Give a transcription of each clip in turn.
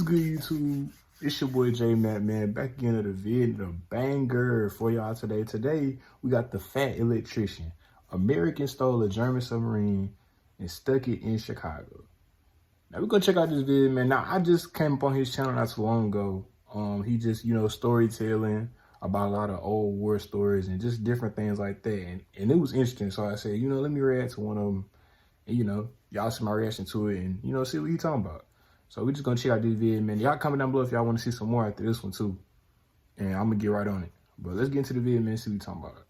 good, YouTube? It's your boy JmarMATK, man. Back again at the vid, the banger for y'all today. Today, we got the fat electrician. American stole a German submarine and stuck it in Chicago. Now, we're gonna check out this video, man. Now, I just came up on his channel not too long ago. He just, storytelling about a lot of old war stories and just different things like that. And it was interesting. So I said, let me react to one of them. And, y'all see my reaction to it and, see what he talking about. So we're just gonna check out this video, man. Y'all comment down below if y'all want to see some more after this one too. And I'm gonna get right on it. But let's get into the video, man, and see what we talking about.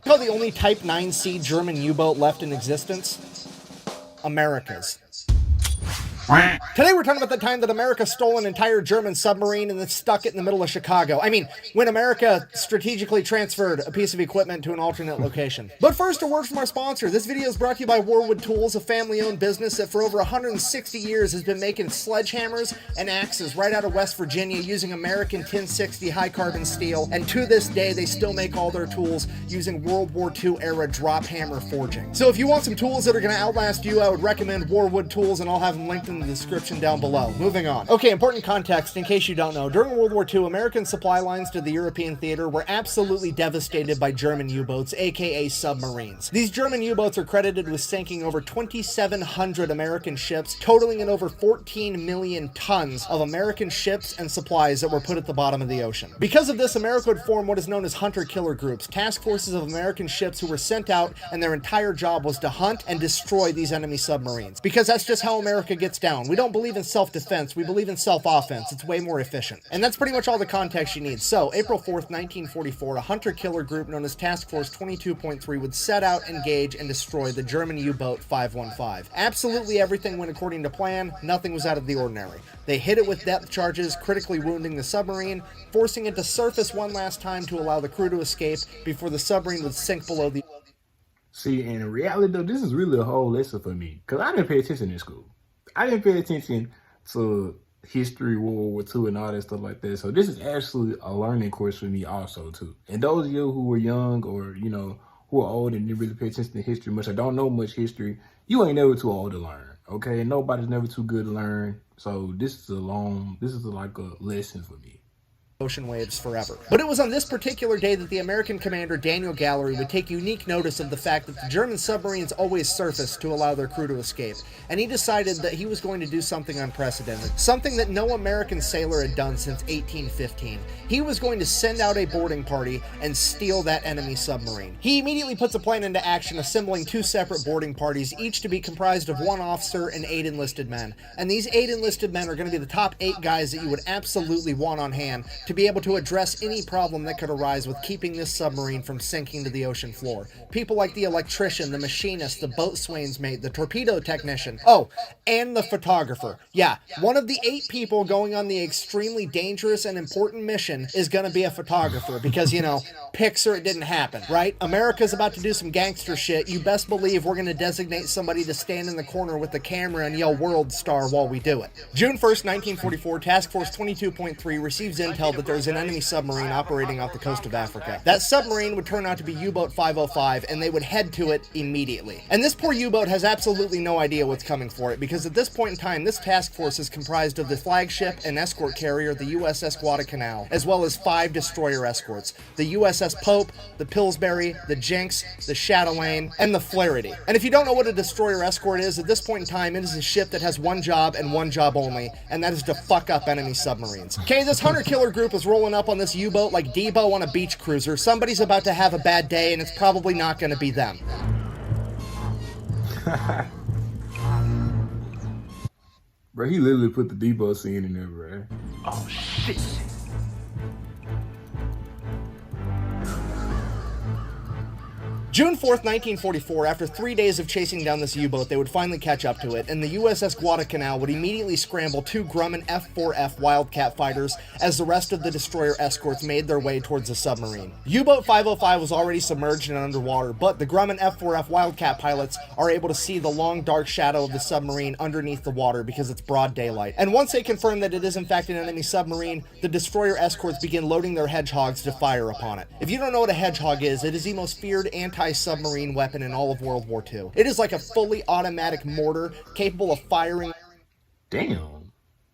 You know the only Type 9C German U-boat left in existence? America's. Today we're talking about the time that America stole an entire German submarine and then stuck it in the middle of Chicago. I mean, when America strategically transferred a piece of equipment to an alternate location. But first, a word from our sponsor. This video is brought to you by Warwood Tools, a family-owned business that for over 160 years has been making sledgehammers and axes right out of West Virginia using American 1060 high-carbon steel. And to this day, they still make all their tools using World War II era drop hammer forging. So if you want some tools that are going to outlast you, I would recommend Warwood Tools, and I'll have them linked in the description down below. Moving on. Okay, important context in case you don't know. During World War II, American supply lines to the European theater were absolutely devastated by German U-boats, aka submarines. These German U-boats are credited with sinking over 2,700 American ships, totaling in over 14 million tons of American ships and supplies that were put at the bottom of the ocean. Because of this, America would form what is known as hunter-killer groups, task forces of American ships who were sent out, and their entire job was to hunt and destroy these enemy submarines. Because that's just how America gets down. We don't believe in self-defense, we believe in self-offense. It's way more efficient. And that's pretty much all the context you need. So, April 4th, 1944, a hunter-killer group known as Task Force 22.3 would set out, engage, and destroy the German U-boat 515. Absolutely everything went according to plan, nothing was out of the ordinary. They hit it with depth charges, critically wounding the submarine, forcing it to surface one last time to allow the crew to escape before the submarine would sink below the... See, in reality though, this is really a whole lesson for me. Because I didn't pay attention in school. I didn't pay attention to history, World War II, and all that stuff like that. So this is actually a learning course for me also too. And those of you who were young or, who are old and didn't really pay attention to history much or don't know much history, you ain't never too old to learn, okay? And nobody's never too good to learn. So this is like a lesson for me. Ocean waves forever. But it was on this particular day that the American commander Daniel Gallery would take unique notice of the fact that the German submarines always surfaced to allow their crew to escape, and he decided that he was going to do something unprecedented, something that no American sailor had done since 1815. He was going to send out a boarding party and steal that enemy submarine. He immediately puts a plan into action, assembling two separate boarding parties, each to be comprised of one officer and 8 enlisted men. And these 8 enlisted men are going to be the top 8 guys that you would absolutely want on hand to be able to address any problem that could arise with keeping this submarine from sinking to the ocean floor. People like the electrician, the machinist, the boatswain's mate, the torpedo technician, oh, and the photographer. Yeah, one of the 8 people going on the extremely dangerous and important mission is gonna be a photographer because, pics or it didn't happen, right? America's about to do some gangster shit. You best believe we're gonna designate somebody to stand in the corner with the camera and yell "World Star" while we do it. June 1st, 1944, Task Force 22.3 receives intel that there's an enemy submarine operating off the coast of Africa. That submarine would turn out to be U-boat 505, and they would head to it immediately. And this poor U-boat has absolutely no idea what's coming for it, because at this point in time, this task force is comprised of the flagship and escort carrier, the USS Guadalcanal, as well as 5 destroyer escorts, the USS Pope, the Pillsbury, the Jinx, the Chatelaine, and the Flaherty. And if you don't know what a destroyer escort is, at this point in time, it is a ship that has one job and one job only, and that is to fuck up enemy submarines. Okay, this hunter-killer group is rolling up on this U-boat like Debo on a beach cruiser. Somebody's about to have a bad day, and it's probably not going to be them. Bro, he literally put the Debo scene in there, bro. Oh, shit. June 4th, 1944, after 3 days of chasing down this U-boat, they would finally catch up to it, and the USS Guadalcanal would immediately scramble 2 Grumman F-4F Wildcat fighters as the rest of the destroyer escorts made their way towards the submarine. U-boat 505 was already submerged and underwater, but the Grumman F-4F Wildcat pilots are able to see the long dark shadow of the submarine underneath the water because it's broad daylight. And once they confirm that it is in fact an enemy submarine, the destroyer escorts begin loading their hedgehogs to fire upon it. If you don't know what a hedgehog is, it is the most feared anti-submarine weapon in all of World War II. It is like a fully automatic mortar capable of firing. Damn.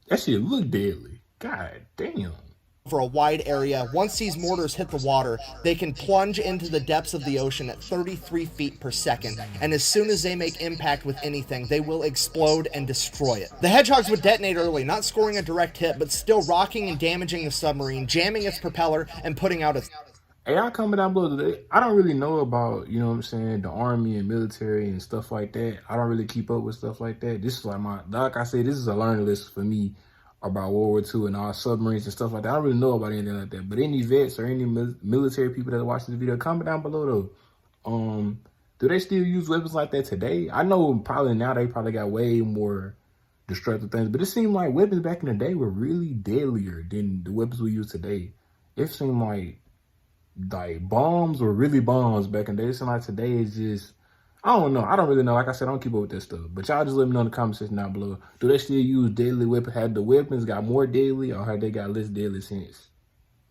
That shit look deadly. God damn. For a wide area. Once these mortars hit the water, they can plunge into the depths of the ocean at 33 feet per second, and as soon as they make impact with anything, they will explode and destroy it. The Hedgehogs would detonate early, not scoring a direct hit, but still rocking and damaging the submarine, jamming its propeller, and putting out its... Hey, y'all comment down below today. I don't really know about, you know what I'm saying, the army and military and stuff like that. I don't really keep up with stuff like that. This is like I said, this is a learning list for me about World War II and all submarines and stuff like that. I don't really know about anything like that. But any vets or any military people that are watching this video, comment down below though. Do they still use weapons like that today? I know probably now they probably got way more destructive things, but it seemed like weapons back in the day were really deadlier than the weapons we use today. It seemed like bombs were really bombs back in the day. It seems like today is just, I don't know. I don't really know. Like I said, I don't keep up with that stuff. But y'all just let me know in the comment section down below. Do they still use deadly weapons? Had the weapons got more deadly, or have they got less deadly since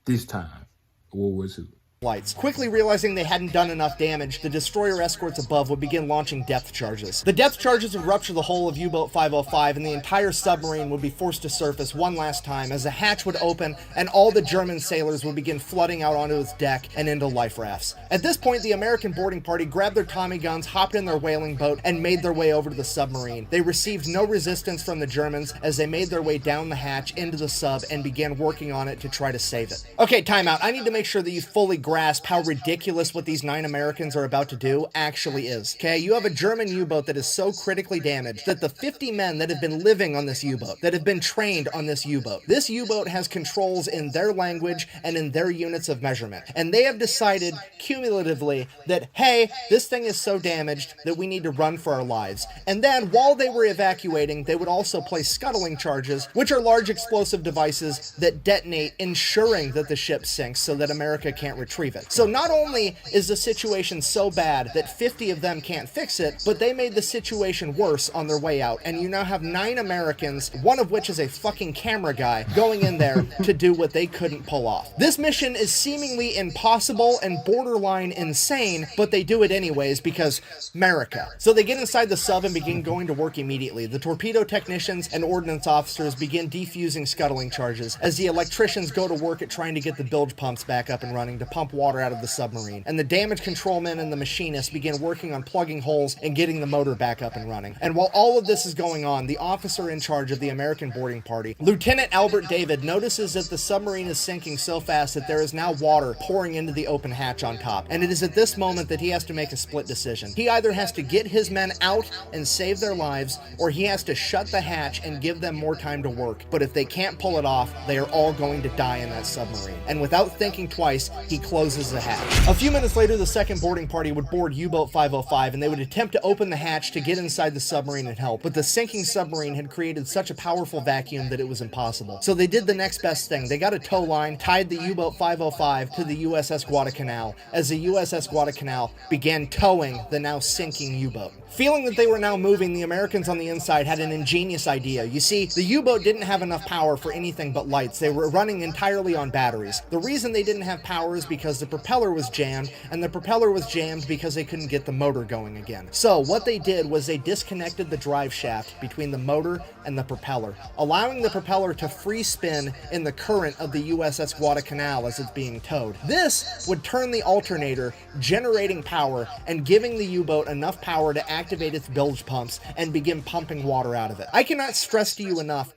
this time, World War II? Lights. Quickly realizing they hadn't done enough damage, the destroyer escorts above would begin launching depth charges. The depth charges would rupture the hull of U-Boat 505, and the entire submarine would be forced to surface one last time as a hatch would open and all the German sailors would begin flooding out onto its deck and into life rafts. At this point, the American boarding party grabbed their Tommy guns, hopped in their whaling boat, and made their way over to the submarine. They received no resistance from the Germans as they made their way down the hatch into the sub and began working on it to try to save it. Okay, timeout. I need to make sure that you fully grasp how ridiculous what these 9 Americans are about to do actually is. Okay, you have a German U-boat that is so critically damaged that the 50 men that have been living on this U-boat, that have been trained on this U-boat, this U-boat has controls in their language and in their units of measurement. And they have decided cumulatively that, hey, this thing is so damaged that we need to run for our lives. And then while they were evacuating, they would also place scuttling charges, which are large explosive devices that detonate, ensuring that the ship sinks so that America can't retrieve it. So not only is the situation so bad that 50 of them can't fix it, but they made the situation worse on their way out. And you now have 9 Americans, one of which is a fucking camera guy, going in there to do what they couldn't pull off. This mission is seemingly impossible and borderline insane, but they do it anyways because America. So they get inside the sub and begin going to work immediately. The torpedo technicians and ordnance officers begin defusing scuttling charges as the electricians go to work at trying to get the bilge pumps back up and running to pump water out of the submarine, and the damage control men and the machinists begin working on plugging holes and getting the motor back up and running. And while all of this is going on, the officer in charge of the American boarding party, Lieutenant Albert David, notices that the submarine is sinking so fast that there is now water pouring into the open hatch on top, and it is at this moment that he has to make a split decision. He either has to get his men out and save their lives, or he has to shut the hatch and give them more time to work. But if they can't pull it off, they are all going to die in that submarine. And without thinking twice, he closes the hatch. A few minutes later, the second boarding party would board U-Boat 505, and they would attempt to open the hatch to get inside the submarine and help, but the sinking submarine had created such a powerful vacuum that it was impossible. So they did the next best thing. They got a tow line, tied the U-Boat 505 to the USS Guadalcanal, as the USS Guadalcanal began towing the now sinking U-boat. Feeling that they were now moving, the Americans on the inside had an ingenious idea. You see, the U-boat didn't have enough power for anything but lights. They were running entirely on batteries. The reason they didn't have power is because the propeller was jammed, and the propeller was jammed because they couldn't get the motor going again. So what they did was they disconnected the drive shaft between the motor and the propeller, allowing the propeller to free spin in the current of the USS Guadalcanal as it's being towed. This would turn the alternator, generating power and giving the U-boat enough power to activate its bilge pumps and begin pumping water out of it. I cannot stress to you enough.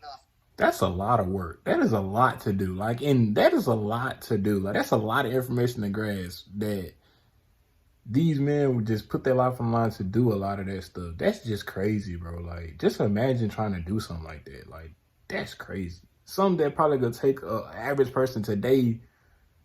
That's a lot of work. That is a lot to do. That is a lot to do. That's a lot of information to grasp that these men would just put their life on the line to do a lot of that stuff. That's just crazy, bro. Just imagine trying to do something like that. That's crazy. Something that probably could take an average person today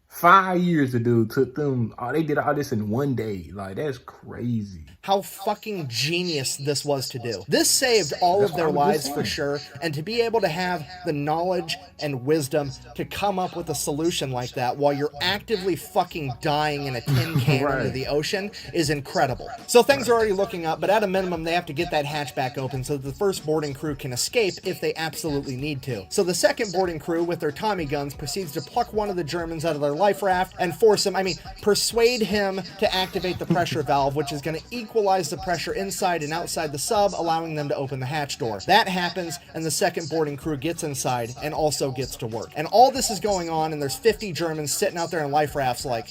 5 years to do, took them, they did all this in one day. That's crazy. How fucking genius this was to do. This saved all of their lives for sure, and to be able to have the knowledge and wisdom to come up with a solution like that while you're actively fucking dying in a tin can Right. under the ocean is incredible. So things are already looking up, but at a minimum they have to get that hatch back open so that the first boarding crew can escape if they absolutely need to. So the second boarding crew with their Tommy guns proceeds to pluck one of the Germans out of their life raft and force him, persuade him to activate the pressure valve, which is going to equalize the pressure inside and outside the sub, allowing them to open the hatch door. That happens, and the second boarding crew gets inside and also gets to work. And all this is going on, and there's 50 Germans sitting out there in life rafts like,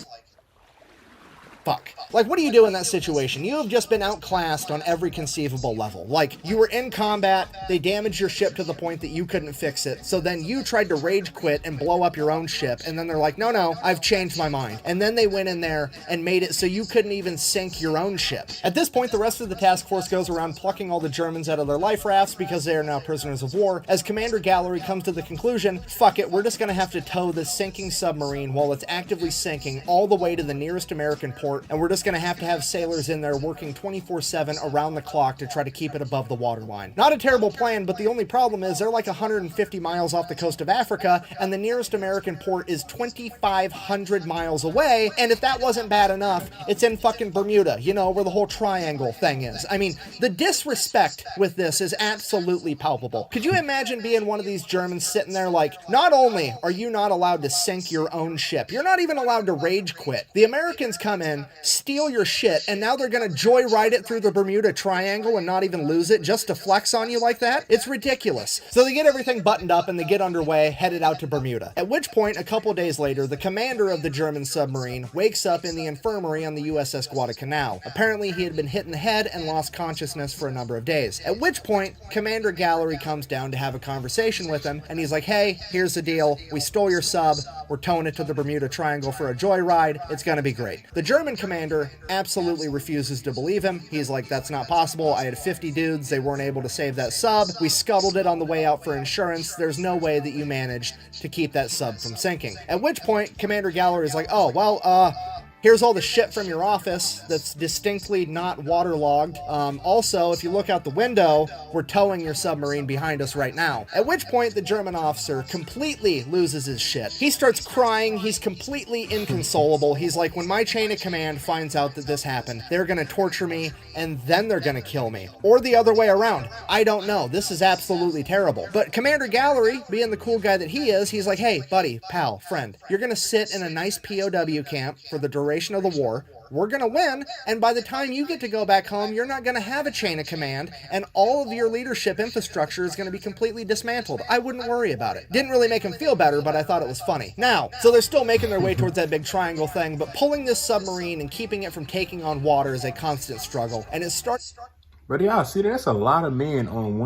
fuck. Like, what do you do in that situation? You have just been outclassed on every conceivable level. Like, you were in combat, they damaged your ship to the point that you couldn't fix it, so then you tried to rage quit and blow up your own ship, and then they're like, no, I've changed my mind. And then they went in there and made it so you couldn't even sink your own ship. At this point, the rest of the task force goes around plucking all the Germans out of their life rafts because they are now prisoners of war, as Commander Gallery comes to the conclusion, fuck it, we're just gonna have to tow this sinking submarine while it's actively sinking all the way to the nearest American port, and we're just going to have sailors in there working 24/7 around the clock to try to keep it above the waterline. Not a terrible plan, but the only problem is they're like 150 miles off the coast of Africa, and the nearest American port is 2,500 miles away, and if that wasn't bad enough, it's in fucking Bermuda, you know, where the whole triangle thing is. I mean, the disrespect with this is absolutely palpable. Could you imagine being one of these Germans sitting there like, not only are you not allowed to sink your own ship, you're not even allowed to rage quit. The Americans come in, steal your shit, and now they're gonna joyride it through the Bermuda Triangle and not even lose it just to flex on you like that? It's ridiculous. So they get everything buttoned up and they get underway, headed out to Bermuda. At which point, a couple days later, the commander of the German submarine wakes up in the infirmary on the USS Guadalcanal. Apparently, he had been hit in the head and lost consciousness for a number of days. At which point, Commander Gallery comes down to have a conversation with him, and he's like, hey, here's the deal. We stole your sub. We're towing it to the Bermuda Triangle for a joyride. It's gonna be great. The German commander absolutely refuses to believe him. He's like, that's not possible. I had 50 dudes. They weren't able to save that sub. We scuttled it on the way out for insurance. There's no way that you managed to keep that sub from sinking. At which point, Commander Gallery is like, oh, well, here's all the shit from your office that's distinctly not waterlogged. Also, if you look out the window, we're towing your submarine behind us right now. At which point, the German officer completely loses his shit. He starts crying. He's completely inconsolable. He's like, when my chain of command finds out that this happened, they're going to torture me, and then they're going to kill me. Or the other way around. I don't know. This is absolutely terrible. But Commander Gallery, being the cool guy that he is, he's like, hey, buddy, pal, friend, you're going to sit in a nice POW camp for the duration of the war. We're going to win, and by the time you get to go back home, you're not going to have a chain of command, and all of your leadership infrastructure is going to be completely dismantled. I wouldn't worry about it. Didn't really make him feel better, but I thought it was funny. Now, so they're still making their way towards that big triangle thing, but pulling this submarine and keeping it from taking on water is a constant struggle, and it starts... But y'all see, that's a lot of men on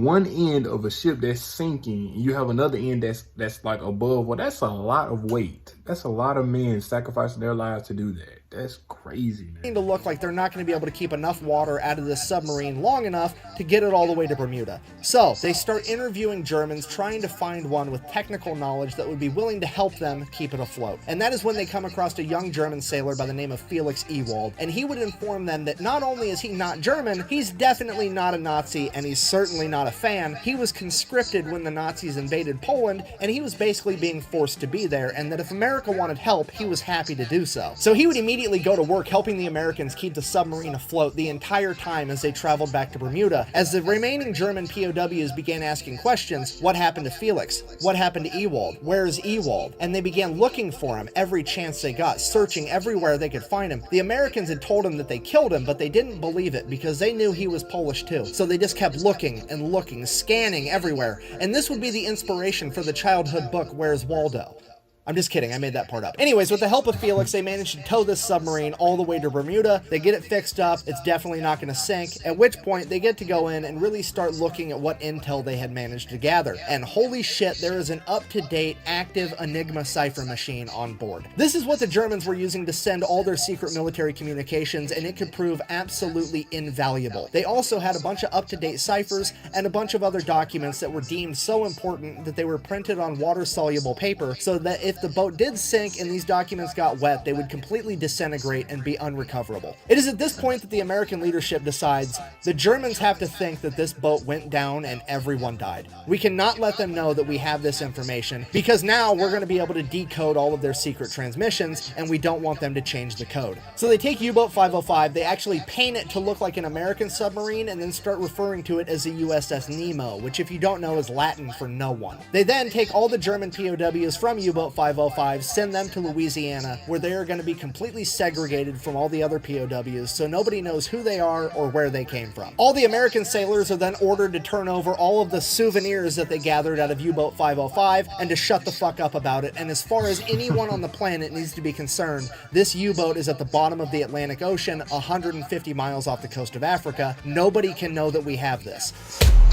one end of a ship that's sinking, and you have another end that's like above. Well, that's a lot of weight. That's a lot of men sacrificing their lives to do that. That's crazy, man. To look like they're not going to be able to keep enough water out of this submarine long enough to get it all the way to Bermuda. So they start interviewing Germans, trying to find one with technical knowledge that would be willing to help them keep it afloat. And that is when they come across a young German sailor by the name of Felix Ewald, and he would inform them that not only is he not German, he's definitely not a Nazi, and he's certainly not a fan. He was conscripted when the Nazis invaded Poland, and he was basically being forced to be there, and that if America wanted help, he was happy to do so. So he would immediately go to work helping the Americans keep the submarine afloat the entire time as they traveled back to Bermuda. As the remaining German POWs began asking questions, what happened to Felix? What happened to Ewald? Where's Ewald? And they began looking for him every chance they got, searching everywhere they could find him. The Americans had told him that they killed him, but they didn't believe it because they knew he was Polish too. So they just kept looking and looking, scanning everywhere. And this would be the inspiration for the childhood book, Where's Waldo? I'm just kidding, I made that part up. Anyways, with the help of Felix, they managed to tow this submarine all the way to Bermuda. They get it fixed up. It's definitely not going to sink, at which point they get to go in and really start looking at what intel they had managed to gather. And holy shit, there is an up-to-date, active Enigma cipher machine on board. This is what the Germans were using to send all their secret military communications, and it could prove absolutely invaluable. They also had a bunch of up-to-date ciphers and a bunch of other documents that were deemed so important that they were printed on water-soluble paper so that if the boat did sink and these documents got wet, they would completely disintegrate and be unrecoverable. It is at this point that the American leadership decides the Germans have to think that this boat went down and everyone died. We cannot let them know that we have this information because now we're going to be able to decode all of their secret transmissions and we don't want them to change the code. So they take U-Boat 505, they actually paint it to look like an American submarine and then start referring to it as the USS Nemo, which if you don't know is Latin for no one. They then take all the German POWs from U-Boat 505 505, send them to Louisiana, where they are going to be completely segregated from all the other POWs, so nobody knows who they are or where they came from. All the American sailors are then ordered to turn over all of the souvenirs that they gathered out of U-Boat 505 and to shut the fuck up about it. And as far as anyone on the planet needs to be concerned, this U-boat is at the bottom of the Atlantic Ocean, 150 miles off the coast of Africa. Nobody can know that we have this.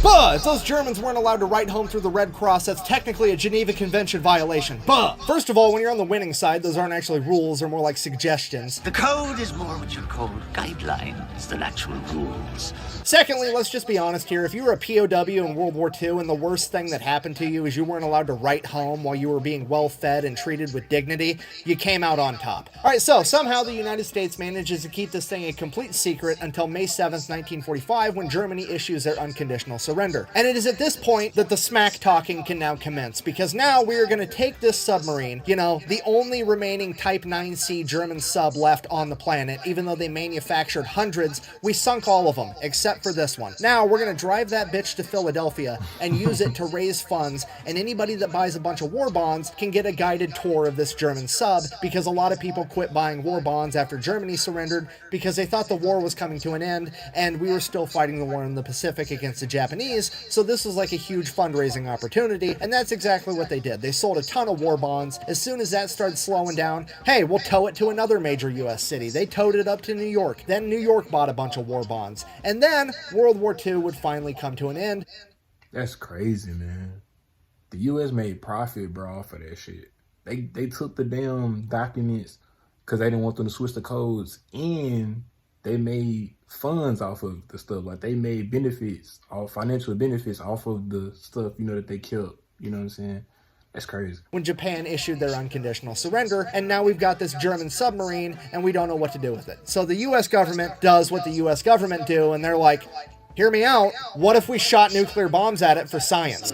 But if those Germans weren't allowed to write home through the Red Cross, that's technically a Geneva Convention violation. But first of all, when you're on the winning side, those aren't actually rules, they're more like suggestions. The code is more what you call guidelines than actual rules. Secondly, let's just be honest here. If you were a POW in World War II and the worst thing that happened to you is you weren't allowed to write home while you were being well fed and treated with dignity, you came out on top. Alright, so somehow the United States manages to keep this thing a complete secret until May 7th, 1945, when Germany issues their unconditional surrender. And it is at this point that the smack talking can now commence, because now we are going to take this submarine, you know, the only remaining Type 9C German sub left on the planet, even though they manufactured hundreds, we sunk all of them, except for this one. Now we're going to drive that bitch to Philadelphia and use it to raise funds, and anybody that buys a bunch of war bonds can get a guided tour of this German sub, because a lot of people quit buying war bonds after Germany surrendered because they thought the war was coming to an end and we were still fighting the war in the Pacific against the Japanese, so this was like a huge fundraising opportunity, and that's exactly what they did. They sold a ton of war bonds. As soon as that started slowing down, hey, we'll tow it to another major US city. They towed it up to New York. Then New York bought a bunch of war bonds. And then World War II would finally come to an end. That's crazy, man. The U.S. made profit, bro, off of that shit. They took the damn documents because they didn't want them to switch the codes, and they made funds off of the stuff. Like, they made benefits, all financial benefits off of the stuff, you know, that they killed. You know what I'm saying? That's crazy. When Japan issued their unconditional surrender, and now we've got this German submarine, and we don't know what to do with it. So the U.S. government does what the U.S. government do, and they're like, hear me out, what if we shot nuclear bombs at it for science?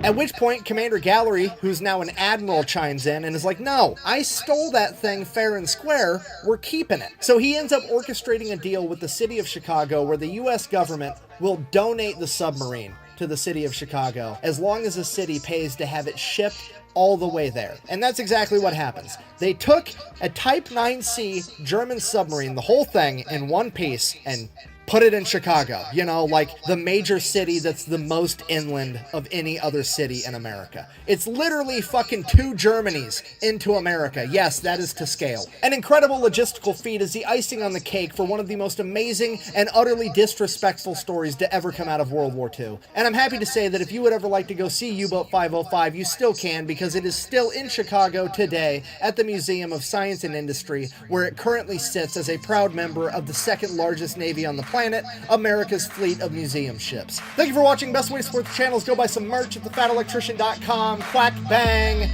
At which point, Commander Gallery, who's now an admiral, chimes in and is like, no, I stole that thing fair and square, we're keeping it. So he ends up orchestrating a deal with the city of Chicago where the US government will donate the submarine to the city of Chicago as long as the city pays to have it shipped all the way there. And that's exactly what happens. They took a Type 9C German submarine, the whole thing, in one piece, and put it in Chicago, you know, like the major city that's the most inland of any other city in America. It's literally fucking 2 Germanys into America. Yes, that is to scale. An incredible logistical feat is the icing on the cake for one of the most amazing and utterly disrespectful stories to ever come out of World War II. And I'm happy to say that if you would ever like to go see U-Boat 505, you still can, because it is still in Chicago today at the Museum of Science and Industry, where it currently sits as a proud member of the second largest navy on the planet, America's fleet of museum ships. Thank you for watching. Best way to support the channel is go buy some merch at thefatelectrician.com. Quack bang.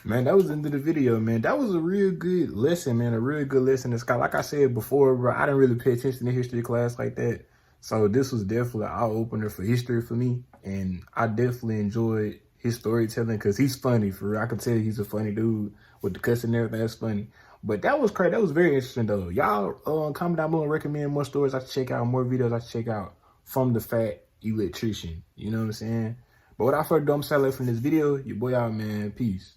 Man, that was the end of the video, man. That was a real good lesson, man. A real good lesson. It's like I said before, bro, I didn't really pay attention to history class like that. So this was definitely an eye-opener for history for me. And I definitely enjoyed his storytelling because he's funny, for real. I can tell he's a funny dude with the cussing and everything. That's funny. But that was crazy. That was very interesting, though. Y'all comment down below and recommend more stories I should check out, more videos I should check out from the Fat Electrician. You know what I'm saying? But without further ado, I'm Sally from this video. Your boy out, man. Peace.